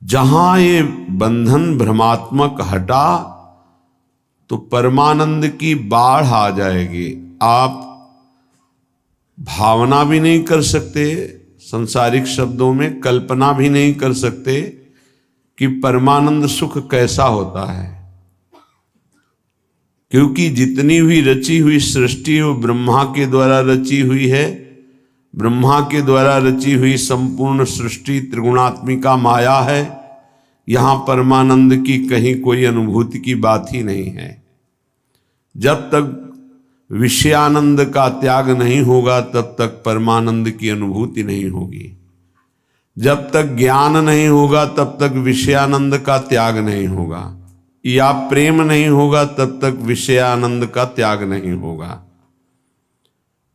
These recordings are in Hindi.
जहां ये बंधन भ्रमात्मक हटा तो परमानंद की बाढ़ आ जाएगी। आप भावना भी नहीं कर सकते, संसारिक शब्दों में कल्पना भी नहीं कर सकते कि परमानंद सुख कैसा होता है, क्योंकि जितनी भी रची हुई सृष्टि वो ब्रह्मा के द्वारा रची हुई है। ब्रह्मा के द्वारा रची हुई संपूर्ण सृष्टि त्रिगुणात्मिका माया है। यहां परमानंद की कहीं कोई अनुभूति की बात ही नहीं है। जब तक विषयानंद का त्याग नहीं होगा तब तक परमानंद की अनुभूति नहीं होगी। जब तक ज्ञान नहीं होगा तब तक विषयानंद का त्याग नहीं होगा, या प्रेम नहीं होगा तब तक विषयानंद का त्याग नहीं होगा।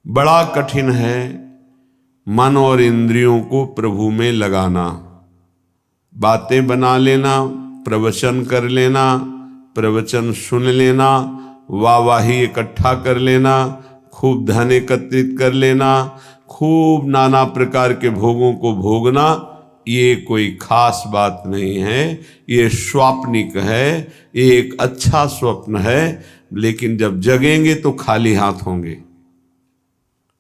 बड़ा कठिन है मन और इंद्रियों को प्रभु में लगाना। बातें बना लेना, प्रवचन कर लेना, प्रवचन सुन लेना, वाहवाही इकट्ठा कर लेना, खूब धन एकत्रित कर लेना, खूब नाना प्रकार के भोगों को भोगना, ये कोई खास बात नहीं है। ये स्वाप्निक है, ये एक अच्छा स्वप्न है, लेकिन जब जगेंगे तो खाली हाथ होंगे।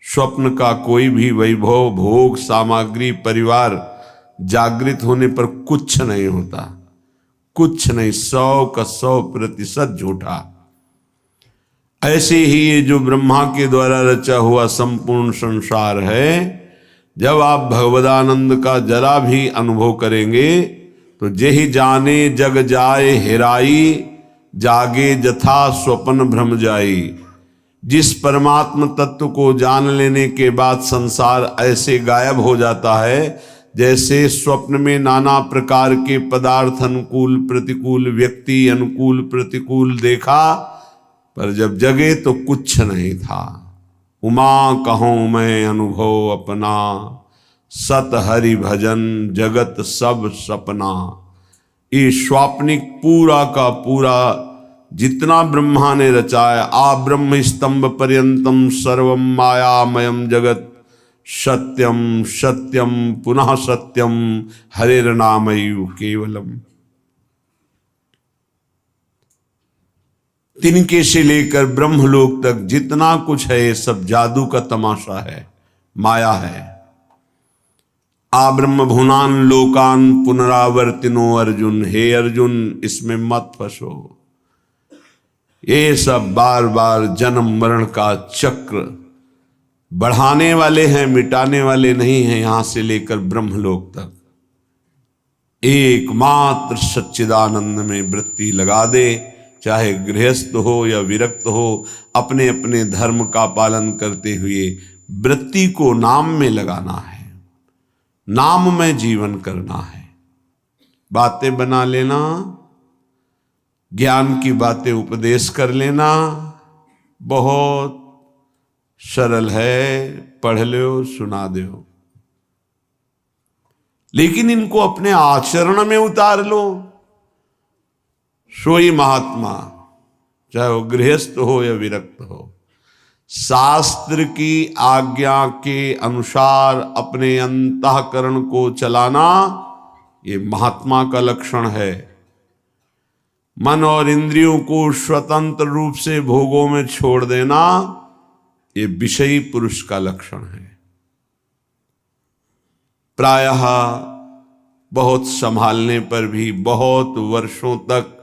स्वप्न का कोई भी वैभव, भोग, सामग्री, परिवार जागृत होने पर कुछ नहीं होता, कुछ नहीं, 100% झूठा। ऐसे ही ये जो ब्रह्मा के द्वारा रचा हुआ संपूर्ण संसार है, जब आप भगवदानंद का जरा भी अनुभव करेंगे तो जेहि जाने जग जाए हेराई, जागे जथा स्वप्न भ्रम जाई। जिस परमात्म तत्व को जान लेने के बाद संसार ऐसे गायब हो जाता है जैसे स्वप्न में नाना प्रकार के पदार्थ, अनुकूल प्रतिकूल, व्यक्ति अनुकूल प्रतिकूल देखा, पर जब जगे तो कुछ नहीं था। उमा कहूँ मैं अनुभव अपना, सत हरि भजन जगत सब सपना। ये स्वाप्निक पूरा का पूरा जितना ब्रह्मा ने रचाया, आ ब्रह्म स्तंभ पर्यंतम सर्वम मायामयम जगत, सत्यम सत्यम पुनः सत्यम हरेर्नामयु केवलम। तिनके से लेकर ब्रह्मलोक तक जितना कुछ है ये सब जादू का तमाशा है, माया है। आ ब्रह्म भुवनान लोकान पुनरावर्तिनो अर्जुन, हे अर्जुन इसमें मत फंसो। ये सब बार बार जन्म मरण का चक्र बढ़ाने वाले हैं, मिटाने वाले नहीं हैं। यहां से लेकर ब्रह्मलोक तक एकमात्र सच्चिदानंद में वृत्ति लगा दे, चाहे गृहस्थ हो या विरक्त हो, अपने अपने धर्म का पालन करते हुए वृत्ति को नाम में लगाना है, नाम में जीवन करना है। बातें बना लेना, ज्ञान की बातें उपदेश कर लेना बहुत सरल है, पढ़ लो सुना दो, लेकिन इनको अपने आचरण में उतार लो। सोई महात्मा, चाहे वो गृहस्थ हो या विरक्त हो, शास्त्र की आज्ञा के अनुसार अपने अंतःकरण को चलाना ये महात्मा का लक्षण है। मन और इंद्रियों को स्वतंत्र रूप से भोगों में छोड़ देना ये विषयी पुरुष का लक्षण है। प्रायः बहुत संभालने पर भी, बहुत वर्षों तक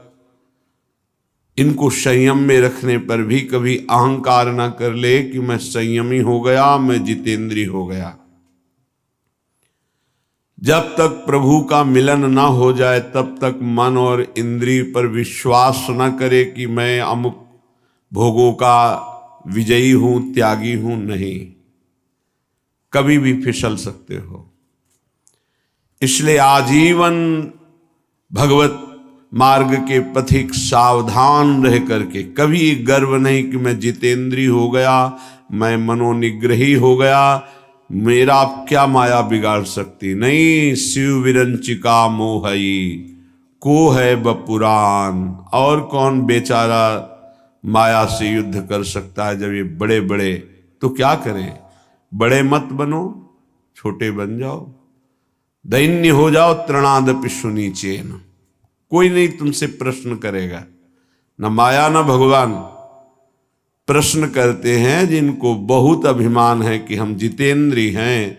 इनको संयम में रखने पर भी कभी अहंकार ना कर ले कि मैं संयमी हो गया, मैं जितेंद्रिय हो गया। जब तक प्रभु का मिलन ना हो जाए तब तक मन और इंद्रिय पर विश्वास न करे कि मैं अमुक भोगों का विजयी हूं, त्यागी हूं। नहीं, कभी भी फिसल सकते हो। इसलिए आजीवन भगवत मार्ग के पथिक सावधान रह करके कभी गर्व नहीं कि मैं जितेंद्रिय हो गया, मैं मनोनिग्रही हो गया, मेरा क्या माया बिगाड़ सकती। नहीं, शिव विरंचिका मोहई को है बपुराण। और कौन बेचारा माया से युद्ध कर सकता है जब ये बड़े बड़े, तो क्या करें, बड़े मत बनो, छोटे बन जाओ। दैन्य हो जाओ तृणादपि सुनीचेन, कोई नहीं तुमसे प्रश्न करेगा, न माया न भगवान। प्रश्न करते हैं जिनको बहुत अभिमान है कि हम जितेंद्री हैं,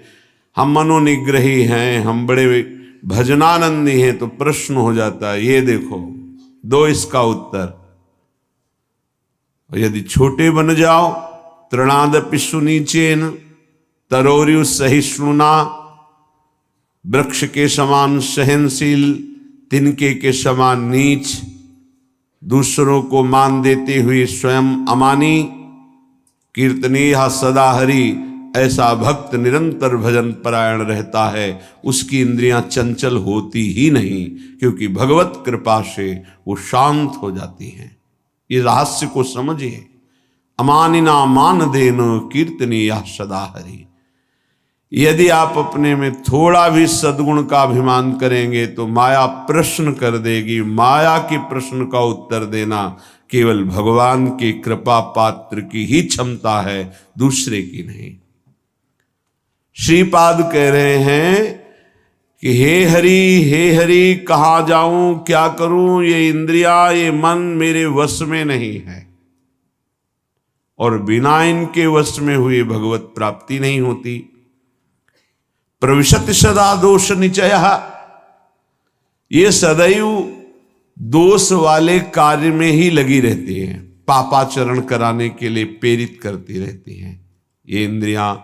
हम मनोनिग्रही हैं, हम बड़े भजनानंदी हैं, तो प्रश्न हो जाता है ये देखो, दो इसका उत्तर। और यदि छोटे बन जाओ, तृणादपि सुनीचेन तरोर्यु सहिष्णुना, वृक्ष के समान सहनशील, तिनके के समान नीच, दूसरों को मान देते हुए स्वयं अमानी, कीर्तनीय सदा हरि, ऐसा भक्त निरंतर भजन परायण रहता है, उसकी इंद्रियां चंचल होती ही नहीं, क्योंकि भगवत कृपा से वो शांत हो जाती हैं। ये रहस्य को समझिए। अमानिना मान देन कीर्तनीय सदा हरि। यदि आप अपने में थोड़ा भी सद्गुण का अभिमान करेंगे तो माया प्रश्न कर देगी। माया के प्रश्न का उत्तर देना केवल भगवान के कृपा पात्र की ही क्षमता है, दूसरे की नहीं। श्रीपाद कह रहे हैं कि हे हरि कहाँ जाऊं, क्या करूं, ये इंद्रिया ये मन मेरे वश में नहीं है, और बिना इनके वश में हुए भगवत प्राप्ति नहीं होती। प्रविशति सदा दोष निचय, ये सदैव दोष वाले कार्य में ही लगी रहती हैं, पापाचरण कराने के लिए प्रेरित करती रहती हैं। ये इंद्रियां,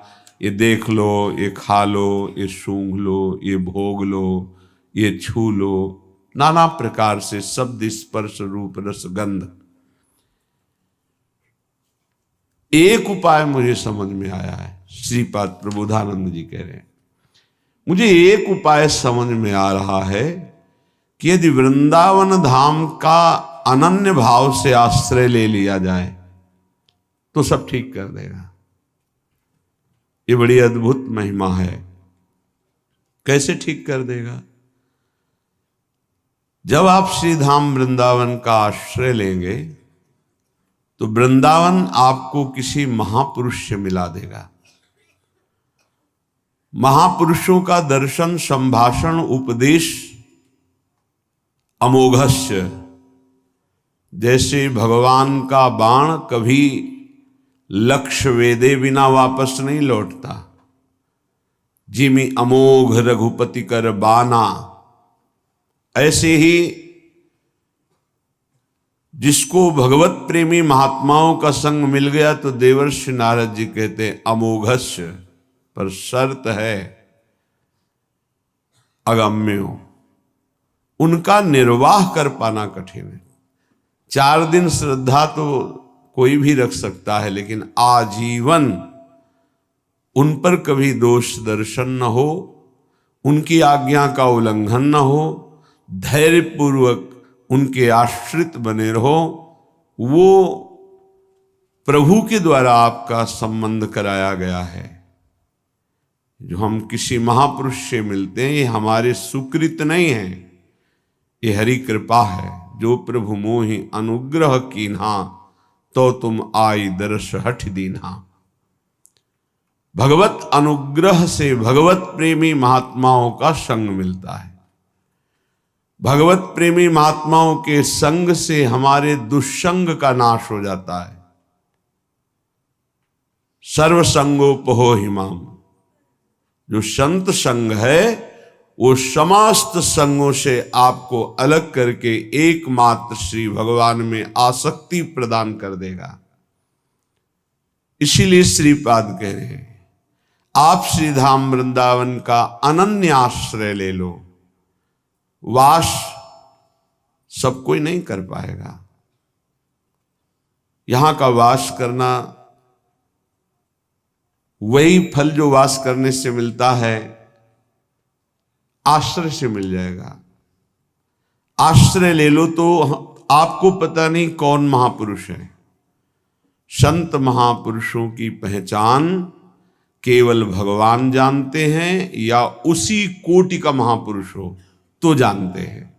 ये देख लो, ये खा लो, ये सूंघ लो, ये भोग लो, ये छू लो, नाना प्रकार से शब्द स्पर्श रूप रस गंध। एक उपाय मुझे समझ में आया है, श्रीपाद प्रबोधानंद जी कह रहे हैं, मुझे एक उपाय समझ में आ रहा है कि यदि वृंदावन धाम का अनन्य भाव से आश्रय ले लिया जाए तो सब ठीक कर देगा। ये बड़ी अद्भुत महिमा है। कैसे ठीक कर देगा? जब आप श्री धाम वृंदावन का आश्रय लेंगे तो वृंदावन आपको किसी महापुरुष से मिला देगा। महापुरुषों का दर्शन, संभाषण, उपदेश अमोघस्य। जैसे भगवान का बाण कभी लक्ष्य वेदे बिना वापस नहीं लौटता, जिमि अमोघ रघुपति कर बाना, ऐसे ही जिसको भगवत प्रेमी महात्माओं का संग मिल गया तो देवर्षि नारद जी कहते हैं अमोघस्य, पर शर्त है अगम्यो, उनका निर्वाह कर पाना कठिन है। 4 दिन श्रद्धा तो कोई भी रख सकता है, लेकिन आजीवन उन पर कभी दोष दर्शन न हो, उनकी आज्ञा का उल्लंघन न हो, धैर्यपूर्वक उनके आश्रित बने रहो। वो प्रभु के द्वारा आपका संबंध कराया गया है। जो हम किसी महापुरुष से मिलते हैं ये हमारे सुकृत नहीं है, ये हरि कृपा है। जो प्रभु मोहि अनुग्रह कीन्हा, तो तुम आई दर्श हठ दीन्हा। भगवत अनुग्रह से भगवत प्रेमी महात्माओं का संग मिलता है। भगवत प्रेमी महात्माओं के संग से हमारे दुष्संग का नाश हो जाता है। सर्वसंगोपहो हिमाम, जो संत संग है वो समस्त संगों से आपको अलग करके एकमात्र श्री भगवान में आसक्ति प्रदान कर देगा। इसीलिए श्रीपाद कह रहे हैं आप श्रीधाम वृंदावन का अनन्य आश्रय ले लो। वास सब कोई नहीं कर पाएगा। यहां का वास करना वही फल जो वास करने से मिलता है आश्रय से मिल जाएगा। आश्रय ले लो तो आपको पता नहीं कौन महापुरुष है। संत महापुरुषों की पहचान केवल भगवान जानते हैं या उसी कोटि का महापुरुष हो तो जानते हैं,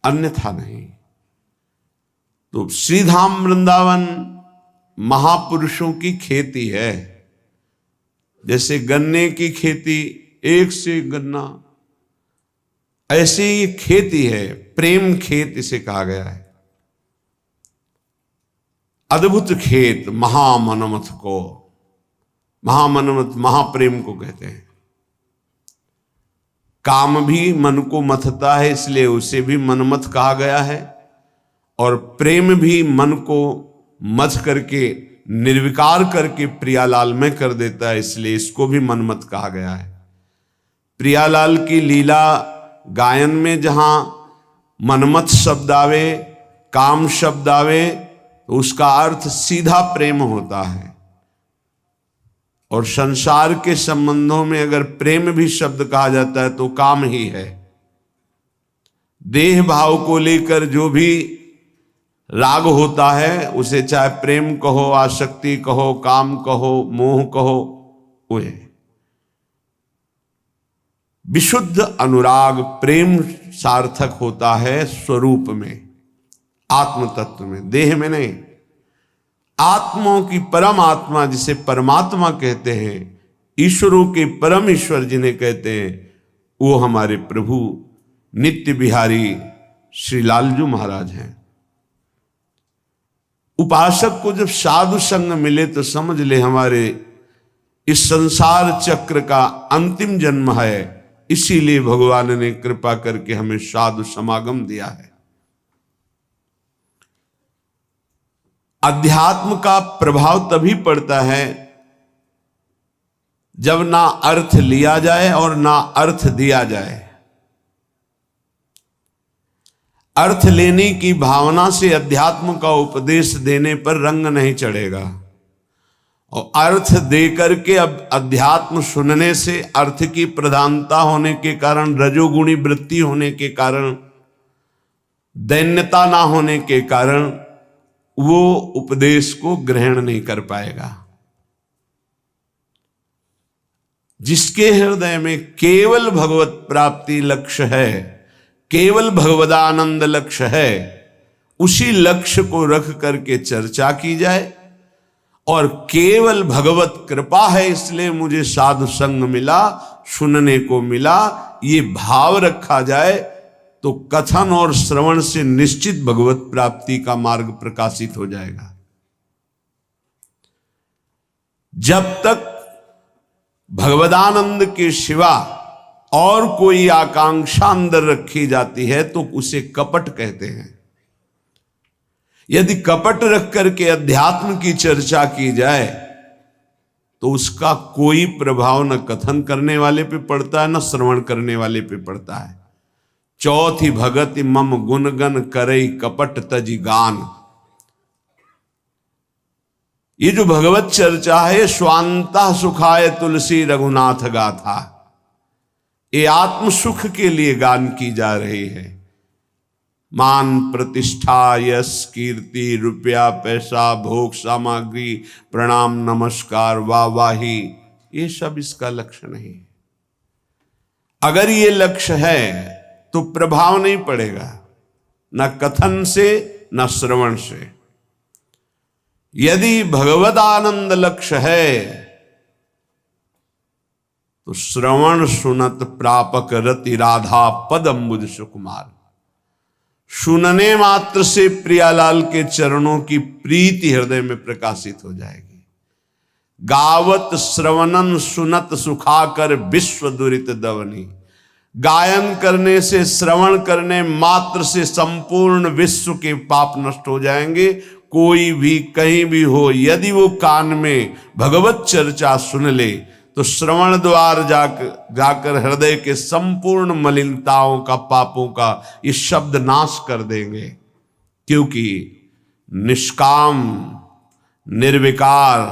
अन्यथा नहीं। तो श्रीधाम वृंदावन महापुरुषों की खेती है। जैसे गन्ने की खेती एक से एक गन्ना। ऐसे ये खेती है, प्रेम खेत इसे कहा गया है। अद्भुत खेत महामनमथ को, महामनमथ महाप्रेम को कहते हैं। काम भी मन को मथता है, इसलिए उसे भी मनमथ कहा गया है। और प्रेम भी मन को मथ करके निर्विकार करके प्रियालाल में कर देता है, इसलिए इसको भी मनमथ कहा गया है। प्रियालाल की लीला गायन में जहां मनमथ शब्द आवे, काम शब्द आवे, तो उसका अर्थ सीधा प्रेम होता है। और संसार के संबंधों में अगर प्रेम भी शब्द कहा जाता है तो काम ही है। देह भाव को लेकर जो भी राग होता है उसे चाहे प्रेम कहो, आसक्ति कहो, काम कहो, मोह कहो, वो है। विशुद्ध अनुराग प्रेम सार्थक होता है स्वरूप में, आत्म तत्व में, देह में नहीं। आत्माओं की परम आत्मा जिसे परमात्मा कहते हैं, ईश्वरों के परम ईश्वर जिन्हें कहते हैं, वो हमारे प्रभु नित्य बिहारी श्री लालजू महाराज हैं। उपासक को जब साधु संग मिले तो समझ ले हमारे इस संसार चक्र का अंतिम जन्म है। इसीलिए भगवान ने कृपा करके हमें साधु समागम दिया है। अध्यात्म का प्रभाव तभी पड़ता है जब ना अर्थ लिया जाए और ना अर्थ दिया जाए। अर्थ लेने की भावना से अध्यात्म का उपदेश देने पर रंग नहीं चढ़ेगा, और अर्थ दे करके अब अध्यात्म सुनने से अर्थ की प्रधानता होने के कारण, रजोगुणी वृत्ति होने के कारण, दैन्यता ना होने के कारण वो उपदेश को ग्रहण नहीं कर पाएगा। जिसके हृदय में केवल भगवत प्राप्ति लक्ष्य है, केवल भगवदानंद लक्ष्य है, उसी लक्ष्य को रख करके चर्चा की जाए। और केवल भगवत कृपा है इसलिए मुझे साधु संग मिला, सुनने को मिला, ये भाव रखा जाए तो कथन और श्रवण से निश्चित भगवत प्राप्ति का मार्ग प्रकाशित हो जाएगा। जब तक भगवदानंद के सिवा और कोई आकांक्षा अंदर रखी जाती है तो उसे कपट कहते हैं। यदि कपट रख करके अध्यात्म की चर्चा की जाए तो उसका कोई प्रभाव न कथन करने वाले पे पड़ता है, न श्रवण करने वाले पे पड़ता है। चौथी भगति मम गुणगन करई कपट तजी गान। ये जो भगवत चर्चा है, स्वांता सुखाय तुलसी रघुनाथ गाथा, ये आत्म सुख के लिए गान की जा रही है। मान प्रतिष्ठा, यश, कीर्ति, रुपया, पैसा, भोग सामग्री, प्रणाम, नमस्कार, वाहवाही, ये सब इसका लक्ष्य नहीं है। अगर ये लक्ष्य है तो प्रभाव नहीं पड़ेगा, न कथन से न श्रवण से। यदि भगवद आनंद लक्ष्य है तो श्रवण सुनत प्रापक रति राधा पद अम्बुज सुकुमार। सुनने मात्र से प्रियालाल के चरणों की प्रीति हृदय में प्रकाशित हो जाएगी। गावत श्रवणन सुनत सुखाकर विश्व दुरित दवनी। गायन करने से, श्रवण करने मात्र से संपूर्ण विश्व के पाप नष्ट हो जाएंगे। कोई भी कहीं भी हो, यदि वो कान में भगवत चर्चा सुन ले तो श्रवण द्वार जाकर हृदय के संपूर्ण मलिनताओं का, पापों का ये शब्द नाश कर देंगे। क्योंकि निष्काम, निर्विकार,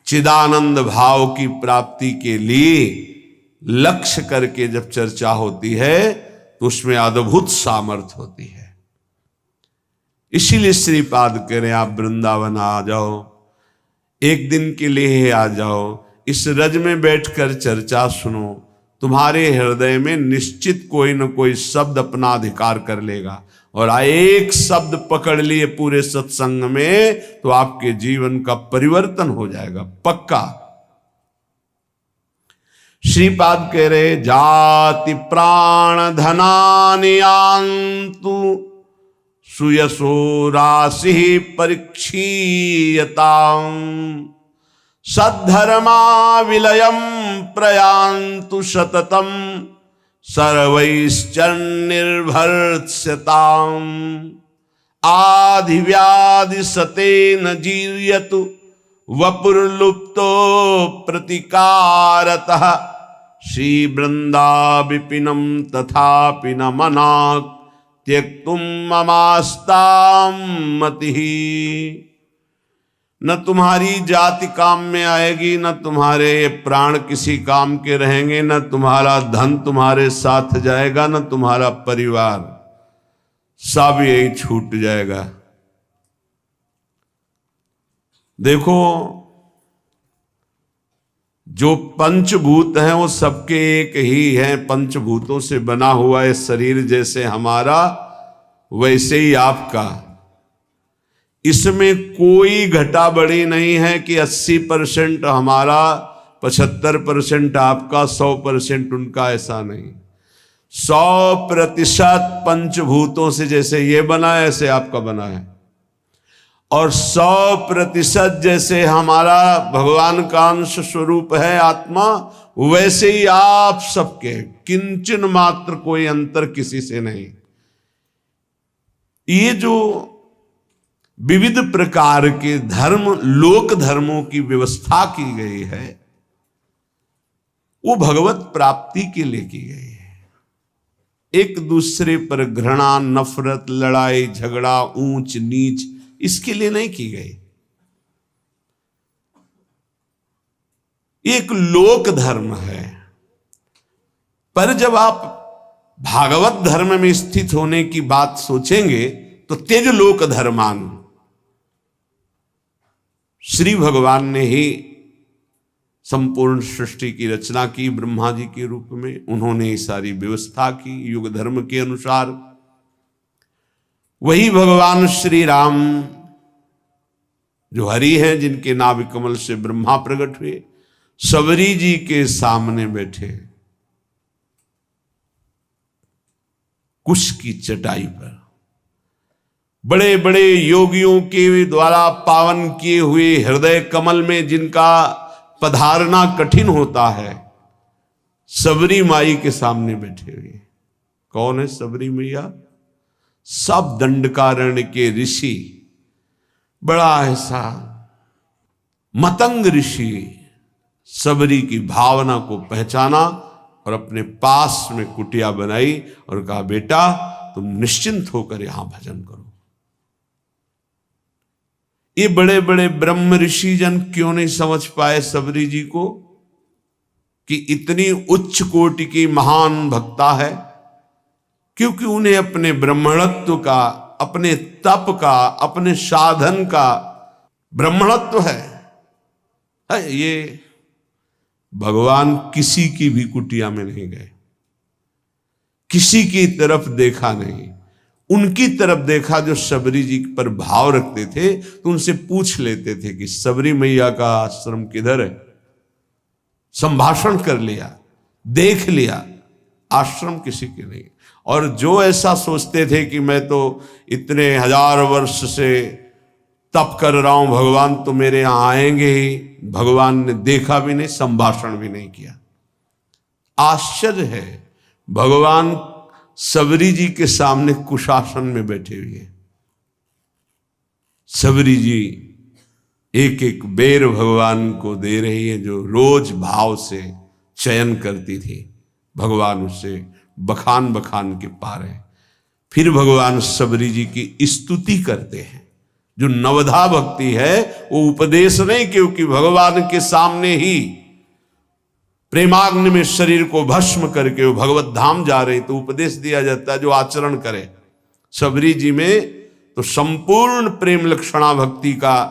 चिदानंद भाव की प्राप्ति के लिए लक्ष्य करके जब चर्चा होती है तो उसमें अद्भुत सामर्थ्य होती है। इसीलिए श्रीपाद कह रहे हैं, आप वृंदावन आ जाओ, एक दिन के लिए आ जाओ, इस रज में बैठकर चर्चा सुनो, तुम्हारे हृदय में निश्चित कोई न कोई शब्द अपना अधिकार कर लेगा। और एक शब्द पकड़ लिए पूरे सत्संग में तो आपके जीवन का परिवर्तन हो जाएगा, पक्का। श्रीपाद कह रहे जाति प्राण धनानियांतु सुयसो राशि परीक्षीयतां सद्धर्मा विलयम प्रयान्तु सततम सर्वैश्चर्निर्भर्त्स्यताम् आधिव्याधि सतेन जीर्यतु वपुर्लुप्तो प्रतिकारतः श्री वृंदा विपिनम तथापि न मनाक् त्यक्तुम ममास्तां मतिः। न तुम्हारी जाति काम में आएगी, न तुम्हारे प्राण किसी काम के रहेंगे, न तुम्हारा धन तुम्हारे साथ जाएगा, न तुम्हारा परिवार, सब यही छूट जाएगा। देखो, जो पंचभूत हैं वो सबके एक ही हैं। पंचभूतों से बना हुआ है शरीर, जैसे हमारा वैसे ही आपका। इसमें कोई घटा बढ़ी नहीं है कि 80% हमारा, 75% आपका, 100% उनका, ऐसा नहीं। 100% पंचभूतों से जैसे ये बना है ऐसे आपका बना है, और 100% जैसे हमारा भगवान का अंश स्वरूप है आत्मा, वैसे ही आप सबके, किंचन मात्र कोई अंतर किसी से नहीं। ये जो विविध प्रकार के धर्म, लोक धर्मों की व्यवस्था की गई है, वो भगवत प्राप्ति के लिए की गई है। एक दूसरे पर घृणा, नफरत, लड़ाई झगड़ा, ऊंच नीच, इसके लिए नहीं की गई। एक लोक धर्म है। पर जब आप भागवत धर्म में स्थित होने की बात सोचेंगे तो तेज लोक धर्मान, श्री भगवान ने ही संपूर्ण सृष्टि की रचना की ब्रह्मा जी के रूप में। उन्होंने ये सारी व्यवस्था की युग धर्म के अनुसार। वही भगवान श्री राम जो हरि हैं, जिनके नाभि कमल से ब्रह्मा प्रकट हुए, सबरी जी के सामने बैठे कुश की चटाई पर, बड़े बड़े योगियों के द्वारा पावन किए हुए हृदय कमल में जिनका पधारना कठिन होता है, सबरी माई के सामने बैठे हुए। कौन है सबरी मैया? सब दंडकारण्य के ऋषि, बड़ा ऐसा मतंग ऋषि, सबरी की भावना को पहचाना और अपने पास में कुटिया बनाई और कहा, बेटा तुम निश्चिंत होकर यहां भजन करो। ये बड़े बड़े ब्रह्म ऋषि जन क्यों नहीं समझ पाए सबरी जी को कि इतनी उच्च कोटि की महान भक्ता है? क्योंकि उन्हें अपने ब्रह्मणत्व का, अपने तप का, अपने साधन का ब्रह्मणत्व है। ये भगवान किसी की भी कुटिया में नहीं गए, किसी की तरफ देखा नहीं, उनकी तरफ देखा जो सबरी जी पर भाव रखते थे। तो उनसे पूछ लेते थे कि सबरी मैया का आश्रम किधर है। संभाषण कर लिया, देख लिया, आश्रम किसी के नहीं। और जो ऐसा सोचते थे कि मैं तो इतने 1000 वर्ष से तप कर रहा हूं, भगवान तो मेरे यहां आएंगे ही, भगवान ने देखा भी नहीं, संभाषण भी नहीं किया। आश्चर्य है, भगवान सबरी जी के सामने कुशासन में बैठे हुए। सबरी जी एक एक बेर भगवान को दे रही है, जो रोज भाव से चयन करती थी। भगवान उससे बखान बखान के पार है। फिर भगवान सबरी जी की स्तुति करते हैं। जो नवधा भक्ति है वो उपदेश नहीं, क्योंकि भगवान के सामने ही प्रेमाग्नि में शरीर को भस्म करके वो भगवत धाम जा रहे, तो उपदेश दिया जाता है जो आचरण करे। सबरी जी में तो संपूर्ण प्रेम लक्षणा भक्ति का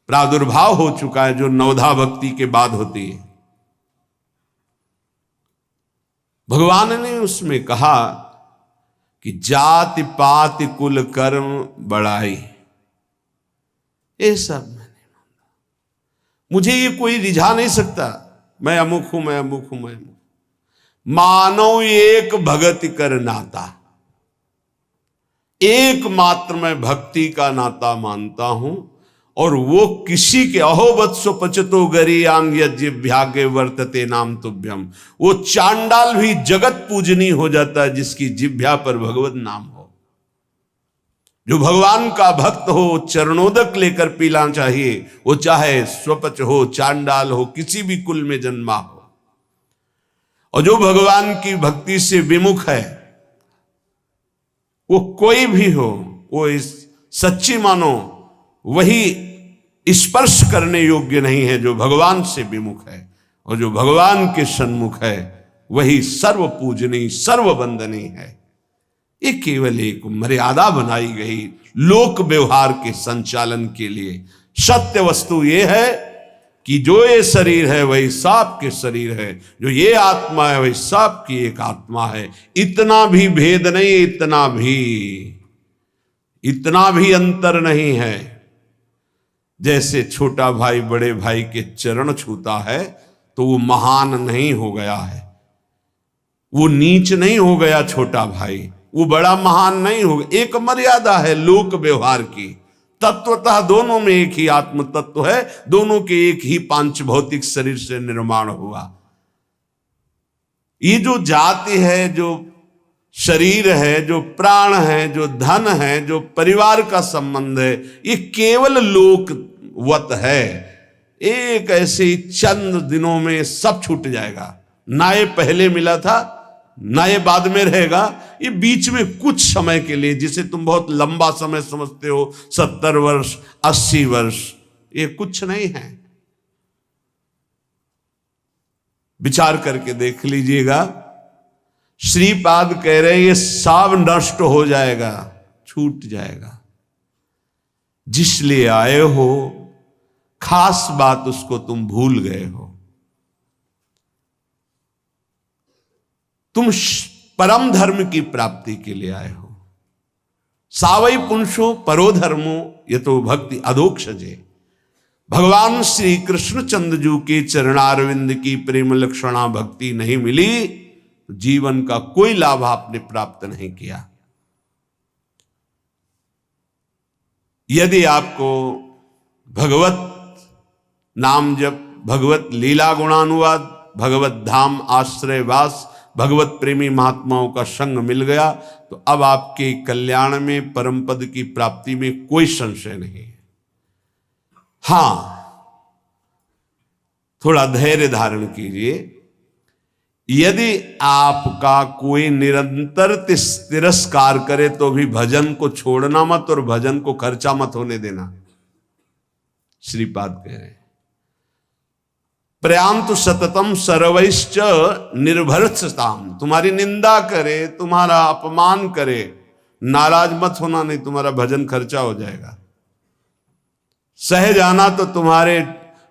प्रादुर्भाव हो चुका है, जो नवधा भक्ति के बाद होती है। भगवान ने उसमें कहा कि जाति पाति कुल कर्म बढ़ाई, ये सब मैंने, मुझे ये कोई रिझा नहीं सकता। मैं अमुक हूं, मैं अमुक हूं, मैं अमुक। मानो एक भगति कर नाता, एकमात्र मैं भक्ति का नाता मानता हूं, और वो किसी के अहोवत्सो पचतो गरीयान यज्ञभ्यागे वर्तते नाम तुभ्यम। वो चांडाल भी जगत पूजनी हो जाता है जिसकी जिभ्या पर भगवत नाम हो। जो भगवान का भक्त हो, चरणोदक लेकर पीना चाहिए, वो चाहे स्वपच हो, चांडाल हो, किसी भी कुल में जन्मा हो। और जो भगवान की भक्ति से विमुख है, वो कोई भी हो, वो इस सच्ची मानो वही स्पर्श करने योग्य नहीं है जो भगवान से विमुख है। और जो भगवान के सन्मुख है वही सर्व पूजनीय, सर्व वंदनीय है। ये केवल एक मर्यादा बनाई गई लोक व्यवहार के संचालन के लिए। सत्य वस्तु ये है कि जो ये शरीर है वही सांप के शरीर है, जो ये आत्मा है वही सांप की एक आत्मा है। इतना भी भेद नहीं, इतना भी अंतर नहीं है। जैसे छोटा भाई बड़े भाई के चरण छूता है तो वो महान नहीं हो गया है, वो नीच नहीं हो गया छोटा भाई, वो बड़ा महान नहीं हो गया। एक मर्यादा है लोक व्यवहार की। तत्वतः दोनों में एक ही आत्म तत्व है, दोनों के एक ही पांच भौतिक शरीर से निर्माण हुआ। ये जो जाति है, जो शरीर है, जो प्राण है, जो धन है, जो परिवार का संबंध है, ये केवल लोकवत है। एक ऐसे ही चंद दिनों में सब छूट जाएगा। ना ये पहले मिला था, ना ये बाद में रहेगा। ये बीच में कुछ समय के लिए, जिसे तुम बहुत लंबा समय समझते हो, 70 वर्ष 80 वर्ष, ये कुछ नहीं है। विचार करके देख लीजिएगा। श्रीपाद कह रहे ये सब नष्ट हो जाएगा, छूट जाएगा। जिस लिए आए हो खास बात उसको तुम भूल गए हो। तुम परम धर्म की प्राप्ति के लिए आए हो। सावई पुंसो परो धर्मो ये तो भक्ति अधोक्षजे। भगवान श्री कृष्ण चंद्रजू के चरणारविंद की प्रेम लक्षणा भक्ति नहीं मिली, जीवन का कोई लाभ आपने प्राप्त नहीं किया। यदि आपको भगवत नाम जप, भगवत लीला गुणानुवाद, भगवत धाम आश्रयवास, भगवत प्रेमी महात्माओं का संग मिल गया तो अब आपके कल्याण में, परम पद की प्राप्ति में कोई संशय नहीं है। हां, थोड़ा धैर्य धारण कीजिए। यदि आपका कोई निरंतर तिरस्कार करे तो भी भजन को छोड़ना मत और भजन को खर्चा मत होने देना। श्रीपाद कह रहे हैं प्रयांतु सततम सर्वैश्च निर्भरताम। तुम्हारी निंदा करे, तुम्हारा अपमान करे, नाराज मत होना, नहीं तुम्हारा भजन खर्चा हो जाएगा। सह जाना तो तुम्हारे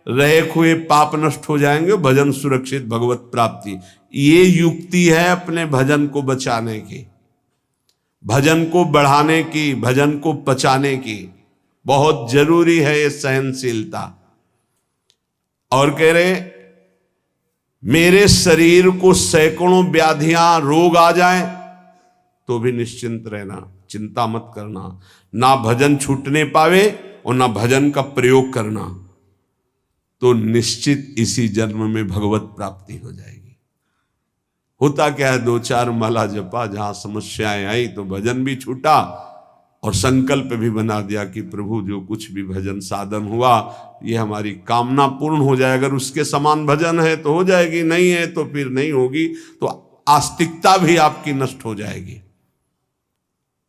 रहे हुए पाप नष्ट हो जाएंगे, भजन सुरक्षित, भगवत प्राप्ति। ये युक्ति है अपने भजन को बचाने की, भजन को बढ़ाने की, भजन को पचाने की। बहुत जरूरी है ये सहनशीलता। और कह रहे मेरे शरीर को सैकड़ों व्याधियां, रोग आ जाएं तो भी निश्चिंत रहना, चिंता मत करना। ना भजन छूटने पावे और ना भजन का प्रयोग करना, तो निश्चित इसी जन्म में भगवत प्राप्ति हो जाएगी। होता क्या है, 2-4 माला जपा, जहां समस्याएं आई तो भजन भी छूटा और संकल्प भी बना दिया कि प्रभु जो कुछ भी भजन साधन हुआ ये हमारी कामना पूर्ण हो जाए। अगर उसके समान भजन है तो हो जाएगी, नहीं है तो फिर नहीं होगी, तो आस्तिकता भी आपकी नष्ट हो जाएगी।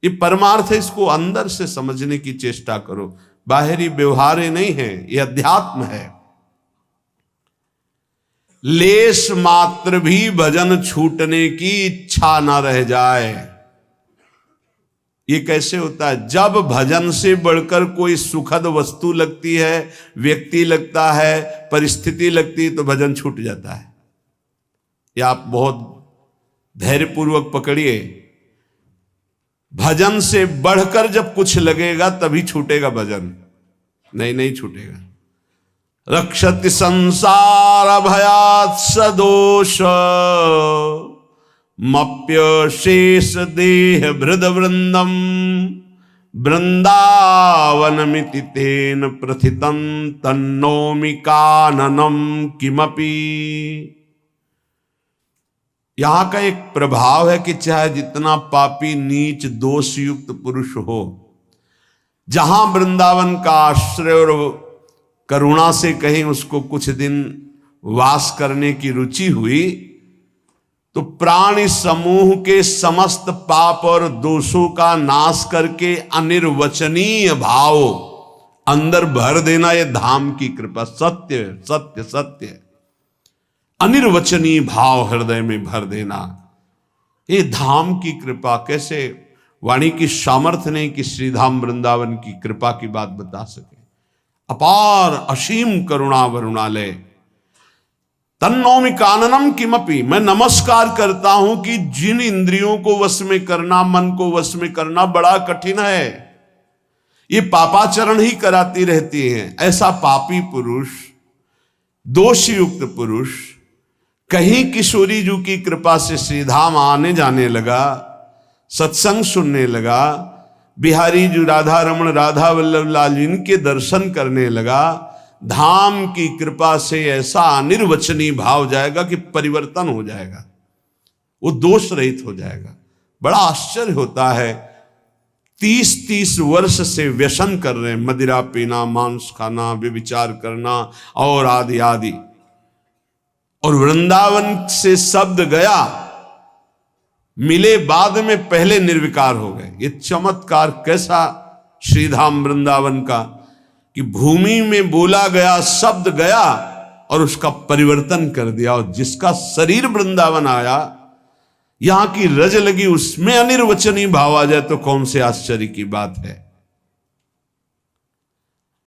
ये परमार्थ है, इसको अंदर से समझने की चेष्टा करो। बाहरी व्यवहार नहीं है, ये अध्यात्म है। लेश मात्र भी भजन छूटने की इच्छा ना रह जाए। ये कैसे होता है? जब भजन से बढ़कर कोई सुखद वस्तु लगती है, व्यक्ति लगता है, परिस्थिति लगती है, तो भजन छूट जाता है। ये आप बहुत धैर्यपूर्वक पकड़िए। भजन से बढ़कर जब कुछ लगेगा तभी छूटेगा भजन, नहीं छूटेगा। रक्षति संसार भयात् सदोष मप्य शेष देह भृद वृंदम वृंदावनमिति तेन प्रथितं तन्नोमि काननम किमपि। यहां का एक प्रभाव है कि चाहे जितना पापी नीच दोष युक्त पुरुष हो, जहां वृंदावन का आश्रय और करुणा से कहीं उसको कुछ दिन वास करने की रुचि हुई, तो प्राणी समूह के समस्त पाप और दोषों का नाश करके अनिर्वचनीय भाव अंदर भर देना, यह धाम की कृपा। सत्य सत्य सत्य, अनिर्वचनीय भाव हृदय में भर देना, ये धाम की कृपा। कैसे वाणी की सामर्थ्य नहीं कि श्रीधाम वृंदावन की कृपा की बात बता सके। अपार असीम करुणा वरुणालय। तन्नोमि काननम किमपि, मैं नमस्कार करता हूं कि जिन इंद्रियों को वश में करना, मन को वश में करना बड़ा कठिन है, ये पापाचरण ही कराती रहती हैं। ऐसा पापी पुरुष, दोषयुक्त पुरुष कहीं किशोरी जी की कृपा से श्रीधाम आने जाने लगा, सत्संग सुनने लगा, बिहारी जी राधा रमण राधा वल्लभ लाल इनके दर्शन करने लगा, धाम की कृपा से ऐसा अनिर्वचनीय भाव जाएगा कि परिवर्तन हो जाएगा, वो दोष रहित हो जाएगा। बड़ा आश्चर्य होता है। 30-30 वर्ष से व्यसन कर रहे हैं, मदिरा पीना, मांस खाना, व्यभिचार करना और आदि आदि, और वृंदावन से शब्द गया, मिले बाद में पहले निर्विकार हो गए। ये चमत्कार कैसा श्रीधाम वृंदावन का, कि भूमि में बोला गया शब्द गया और उसका परिवर्तन कर दिया। और जिसका शरीर वृंदावन आया, यहां की रज लगी, उसमें अनिर्वचनीय भाव आ जाए तो कौन से आश्चर्य की बात है।